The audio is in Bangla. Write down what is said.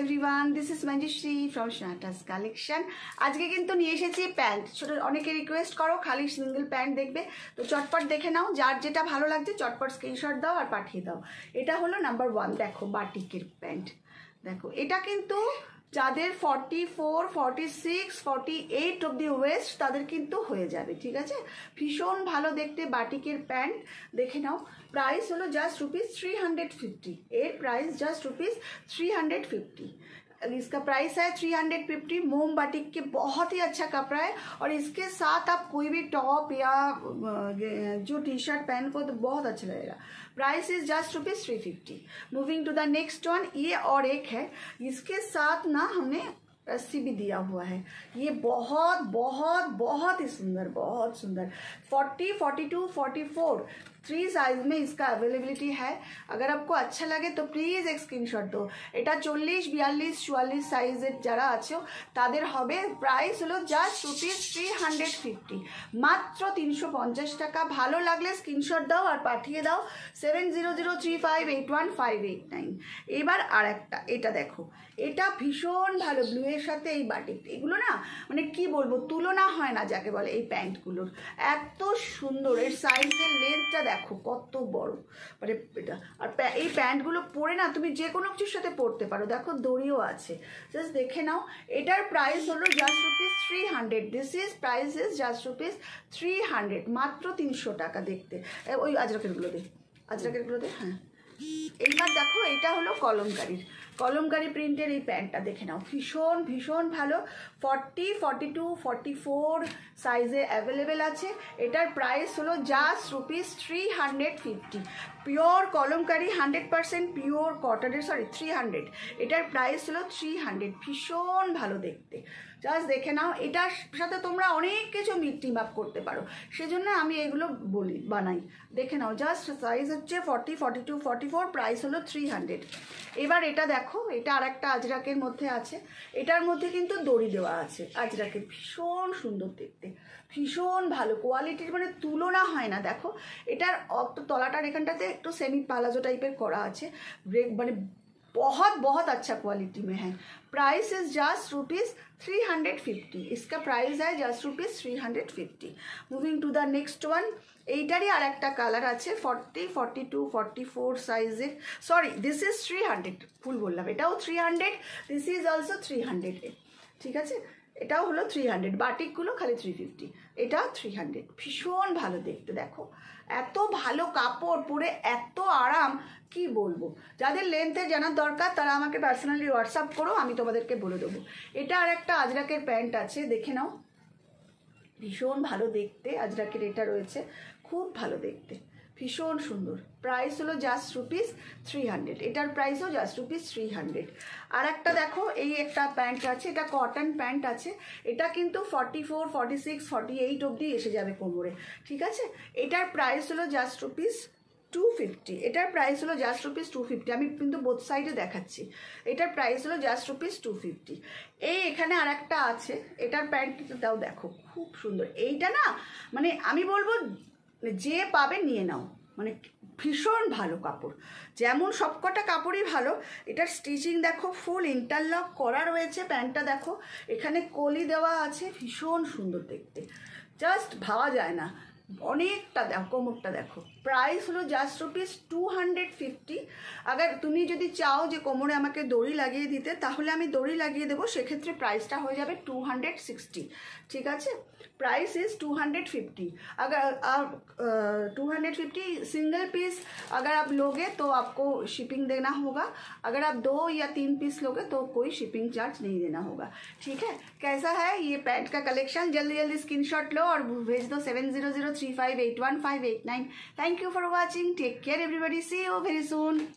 Everyone, this is Manjushree from স্নাটাস কালেকশন। আজকে কিন্তু নিয়ে এসেছি প্যান্ট। ছোট অনেকে রিকোয়েস্ট করো খালি সিঙ্গেল প্যান্ট দেখবে, তো চটপট দেখে নাও, যার যেটা ভালো লাগছে চটপট স্ক্রিনশট দাও আর পাঠিয়ে দাও। এটা হলো নাম্বার 1, দেখো বাটিকের প্যান্ট। দেখো এটা কিন্তু যাদের 44, 46, 48 অব্দি ওয়েস্ট তাদের কিন্তু হয়ে যাবে, ঠিক আছে। ভীষণ ভালো দেখতে বাটিকের প্যান্ট, দেখে নাও। Price hello just ₹350। Air price just ₹350। इसका प्राइस है 350। मोम बाटिक के बहुत ही अच्छा कपड़ा है, और इसके साथ आप कोई भी टॉप या जो टी शर्ट पहन को तो बहुत अच्छा लगेगा। Price is just ₹350। Moving to the next one, ये और एक है, इसके साथ ना हमने रस्सी भी दिया हुआ है। ये बहुत बहुत बहुत ही सुंदर, बहुत सुंदर। 40, 42, 44 3 साइज में इसका अवेलेबिलिटी है। अगर आपको अच्छा लगे तो प्लिज एक स्क्रीनशॉट दो। এটা 40, 42, 44 সাইজের যারা আছো তাদের হবে। প্রাইস হলো জাস্ট ₹350, মাত্র 350 টাকা। ভালো লাগলে স্ক্রিনশট দাও আর পাঠিয়ে দাও 7003581589। এবার আর একটা, এটা দেখো, এটা ভীষণ ভালো, ব্লু এর সাথে এই বাটিক। এগুলো না মানে কি বলবো, তুলনা হয় না যাকে বলে এই প্যান্টগুলোর। এত সুন্দর, এর সাইজের লেন্থটা দেখো কত বড়, মানে এটা। আর এই প্যান্টগুলো পরে না তুমি যে কোনো কিছুর সাথে পরতে পারো। দেখো দড়িও আছে, জাস্ট দেখে নাও। এটার প্রাইস হলো just ₹300। This is price is just ₹300, মাত্র 300 টাকা। দেখতে ওই আজরাকেরগুলো দে, আজরাকেরগুলো দে। হ্যাঁ, এইবার দেখো, এটা হলো কলমকারি প্রিন্টের এই প্যান্টটা দেখে নাও। ভীষণ ভীষণ ভালো। 40, 42, 44 সাইজে অ্যাভেলেবেল আছে। এটার প্রাইস হলো জাস্ট ₹350। পিওর কলমকারি, 100% পিওর কটনের, সরি 300। এটার প্রাইস হলো 300। ভীষণ ভালো দেখতে, জাস্ট দেখে নাও। এটার সাথে তোমরা অনেক কিছু টিম আপ করতে পারো, সেজন্য আমি এগুলো বলি, বানাই। দেখে নাও, জাস্ট সাইজ হচ্ছে 40, 42, 44, প্রাইস হলো 300। এবার এটা দেখো, এটা আর একটা আজরাকের মধ্যে আছে। এটার মধ্যে কিন্তু দড়ি দেওয়া আছে আজরাকের। ভীষণ সুন্দর দেখতে, ভীষণ ভালো কোয়ালিটির, মানে তুলনা হয় না। দেখো এটার তলাটার এখানটাতে একটু সেমি পালাজো টাইপের করা আছে, মানে बहुत बहुत अच्छा क्वालिटी में है। Price is just ₹350। इसका प्राइस है just ₹350। Moving to the next one, এইটারই আর একটা কালার আছে 40, 42, 44 সাইজের। সরি, দিস ইজ 300, ভুল বললাম, এটাও 300, দিস ইজ অলসো 300। ঠিক আছে, এটাও হলো 300। বাটিকগুলো খালি 350, এটাও 300। ভীষণ ভালো দেখতে, দেখো এত ভালো কাপড়, পরে এত আরাম, কি বলবো। যাদের লেন্থে জানার দরকার তারা আমাকে পার্সোনালি হোয়াটসঅ্যাপ করো, আমি তোমাদেরকে বলে দেবো। এটা আর একটা আজরাকের প্যান্ট আছে, দেখে নাও। ভীষণ ভালো দেখতে আজরাকের এটা রয়েছে, খুব ভালো দেখতে, ভীষণ সুন্দর। প্রাইস হলো জাস্ট ₹300। এটার প্রাইসও জাস্ট ₹300। আর একটা দেখো, এই একটা প্যান্ট আছে, এটা কটন প্যান্ট আছে। এটা কিন্তু 44, 46, 48 অবধি এসে যাবে কোমরে, ঠিক আছে। এটার প্রাইস হলো জাস্ট ₹250। এটার প্রাইস হলো জাস্ট ₹250। আমি কিন্তু বোথ সাইডে দেখাচ্ছি। এটার প্রাইস হলো জাস্ট ₹250। এই এখানে আর একটা আছে, এটার প্যান্টটাও দেখো খুব সুন্দর। এইটা না মানে আমি বলবো যে পাবে নিয়ে নাও, মানে ভীষণ ভালো কাপড়। যেমন সবকটা কাপড়ই ভালো। এটার স্টিচিং দেখো, ফুল ইন্টারলক করা রয়েছে। প্যান্টটা দেখো, এখানে কলি দেওয়া আছে, ভীষণ সুন্দর দেখতে, জাস্ট ভাবা যায় না। অনেকটা দেখো, কোমরটা দেখো। প্রাইস হলো জাস্ট ₹250। আবার তুমি যদি চাও যে কোমরে আমাকে দড়ি লাগিয়ে দিতে, তাহলে আমি দড়ি লাগিয়ে দেবো, সেক্ষেত্রে প্রাইসটা হয়ে যাবে 260, ঠিক আছে। Price is 250। अगर आप 250 सिंगल पीस अगर आप लोगे तो आपको शिपिंग देना होगा। अगर आप 2 या 3 पीस लोगे तो कोई शिपिंग चार्ज नहीं देना होगा, ठीक है। कैसा है ये पैंट का कलेक्शन, जल्दी जल्दी स्क्रीनशॉट लो और भेज दो 7003581589। Thank you for watching, take care everybody, see you very soon.